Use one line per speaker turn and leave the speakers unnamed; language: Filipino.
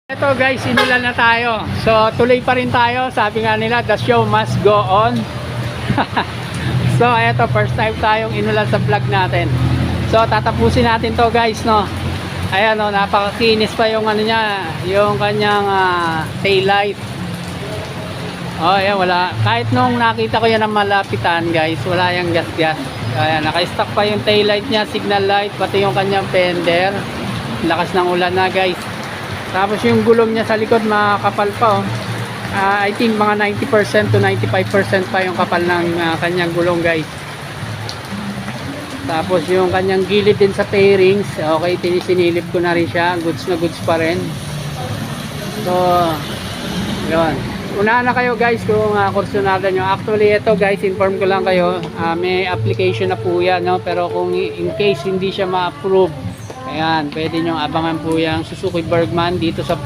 Ito guys, inulan na tayo. So tuloy pa rin tayo. Sabi nga nila, the show must go on. So eto, first time tayong inulan sa vlog natin. So tatapusin natin to guys, no. Ayan, no, napakakinis pa yung ano niya, yung kanyang tail light. Oh, ayan, wala. Kahit nung nakita ko yan ng malapitan guys, wala yung gas-gas. Ayan, naka-stock pa yung tail light niya, signal light, pati yung kanyang fender. Lakas ng ulan na guys. Tapos yung gulong niya sa likod makakapal pa, oh. I think mga 90% to 95% pa yung kapal ng kanyang gulong guys. Tapos yung kanyang gilid din sa fairings, okay, tinisinilip ko na rin siya, goods na goods pa rin. So yun, unahan na kayo guys kung kursunada nyo. Actually ito guys, inform ko lang kayo, may application na po yan, no? Pero kung in case hindi siya ma-approve, ayan, pwede nyo abangan po yung Suzuki Bergman dito sa